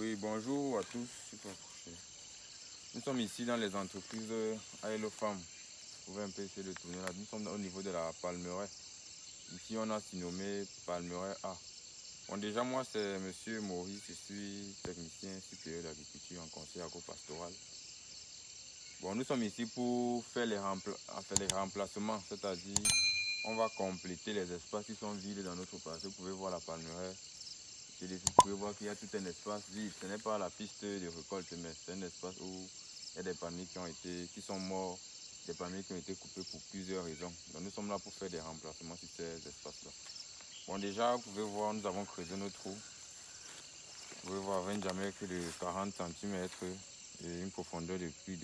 Oui, bonjour à tous. Nous sommes ici dans les entreprises Aelo Farm. Vous pouvez un peu essayer de tourner là. Nous sommes au niveau de la palmeraie. Ici, on a surnommé Palmeraie A. Bon, déjà, moi, c'est Monsieur Maurice. Je suis technicien supérieur d'agriculture en conseil agro-pastoral. Bon, nous sommes ici pour faire les remplacements, c'est-à-dire on va compléter les espaces qui sont vides dans notre parcelle. Vous pouvez voir la palmeraie. Vous pouvez voir qu'il y a tout un espace vide. Ce n'est pas la piste de récolte, mais c'est un espace où il y a des palmiers qui sont morts, des palmiers qui ont été coupés pour plusieurs raisons. Donc nous sommes là pour faire des remplacements sur ces espaces-là. Bon, déjà, vous pouvez voir, nous avons creusé nos trous. Vous pouvez voir avec un diamètre de 40 cm et une profondeur de plus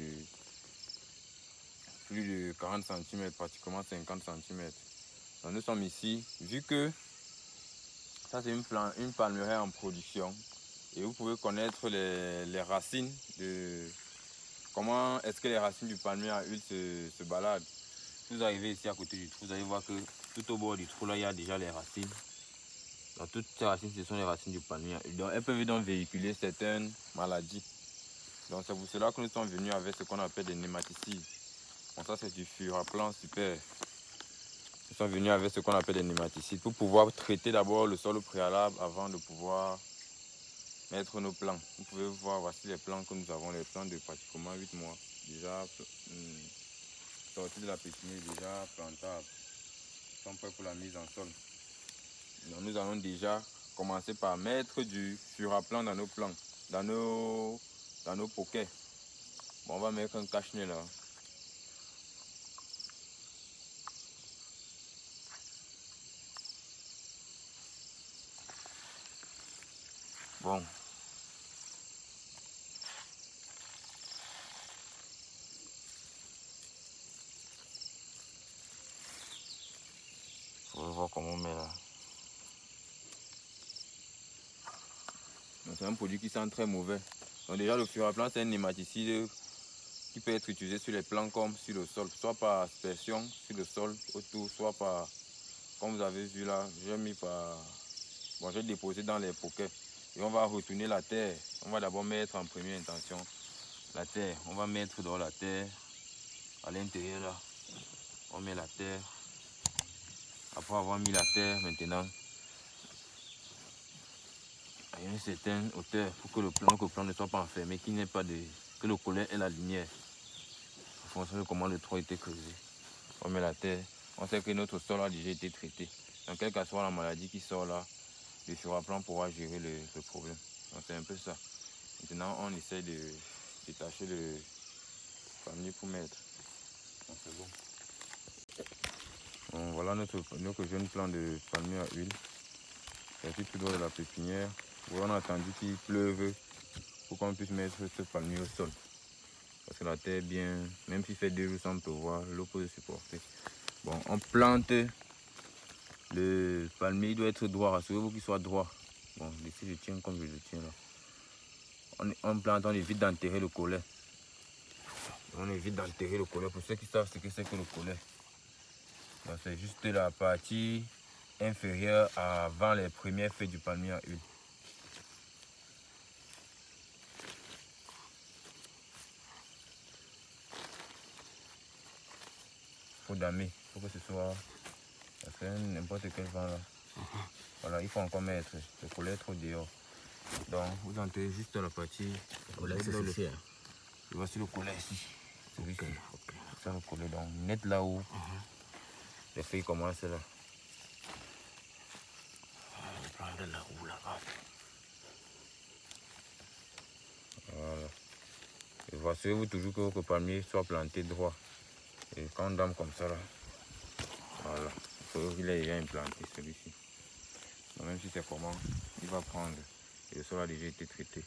de 40 cm, pratiquement 50 cm. Donc nous sommes ici, vu que ça c'est une palmeraie en production et vous pouvez connaître les racines de comment est-ce que les racines du palmier à huile se baladent. Si vous arrivez ici à côté du trou, vous allez voir que tout au bord du trou là il y a déjà les racines. Donc toutes ces racines ce sont les racines du palmier à huile. Donc elles peuvent donc véhiculer certaines maladies. Donc c'est pour cela que nous sommes venus avec ce qu'on appelle des nématicides. Bon, ça c'est du Furaplan Super. Nous sommes venus avec ce qu'on appelle des nématicides pour pouvoir traiter d'abord le sol au préalable avant de pouvoir mettre nos plants. Vous pouvez voir, voici les plants que nous avons, les plants de pratiquement 8 mois. Déjà sortis de la pépinière, déjà plantables. Ils sont prêts pour la mise en sol. Donc, nous allons déjà commencer par mettre du Furaplan dans nos plants, dans nos poquets. Bon, on va mettre un cache-nez là. Bon. Vous pouvez voir comment on met là. C'est un produit qui sent très mauvais. Donc déjà le Furaplan c'est un nématicide qui peut être utilisé sur les plants comme sur le sol, soit par aspersion sur le sol autour, soit par, comme vous avez vu là, j'ai déposé dans les poquets. Et on va retourner la terre. On va d'abord mettre en première intention la terre. On va mettre dans la terre à l'intérieur là. On met la terre. Après avoir mis la terre, maintenant, à une certaine hauteur pour que le plan ne soit pas enfermé, qu'il n'ait pas de, que le collet ait la lumière. En fonction de comment le trou a été creusé. On met la terre. On sait que notre sol a déjà été traité. Donc, quelle que soit la maladie qui sort là, le Furaplan pourra gérer le problème. Donc, c'est un peu ça. Maintenant, on essaie de détacher le palmier pour mettre. Donc, c'est bon. Bon, voilà notre jeune plant de palmier à huile. C'est tout droit de la pépinière. On a attendu qu'il pleuve pour qu'on puisse mettre ce palmier au sol. Parce que la terre bien, même s'il fait 2 jours sans pleuvoir, l'eau peut supporter. Bon, on plante le palmier, il doit être droit, rassurez-vous qu'il soit droit. Bon, ici je tiens comme je le tiens là. On plante, on évite d'enterrer le collet. On évite d'enterrer le collet. Pour ceux qui savent ce que c'est que le collet, c'est juste la partie inférieure avant les premières feuilles du palmier à huile. Il faut damer, il faut que ce soit, ça fait n'importe quel vent là. Voilà, il faut encore mettre le collet trop dehors. Donc vous enterrez juste la partie. Le collet c'est ici. Voici le collet ici. Ok. Ça le collet donc net là où les feuilles commencent là. On va prendre la roue là-bas. Voilà. Et voici vous toujours que votre palmier soit planté droit. Et quand on dame comme ça là, voilà. Il faut qu'il ait déjà implanté celui-ci. Même si c'est comment, il va prendre. Et le sol a déjà été traité.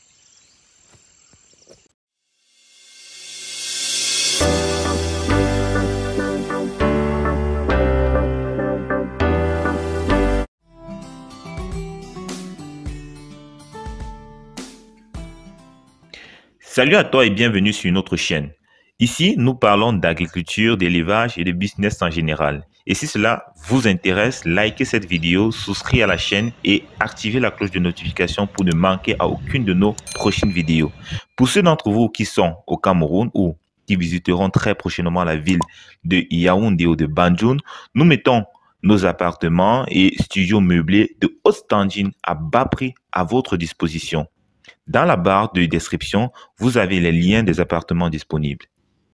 Salut à toi et bienvenue sur notre chaîne. Ici, nous parlons d'agriculture, d'élevage et de business en général. Et si cela vous intéresse, likez cette vidéo, souscrivez à la chaîne et activez la cloche de notification pour ne manquer à aucune de nos prochaines vidéos. Pour ceux d'entre vous qui sont au Cameroun ou qui visiteront très prochainement la ville de Yaoundé ou de Banjul, nous mettons nos appartements et studios meublés de haute standing à bas prix à votre disposition. Dans la barre de description, vous avez les liens des appartements disponibles.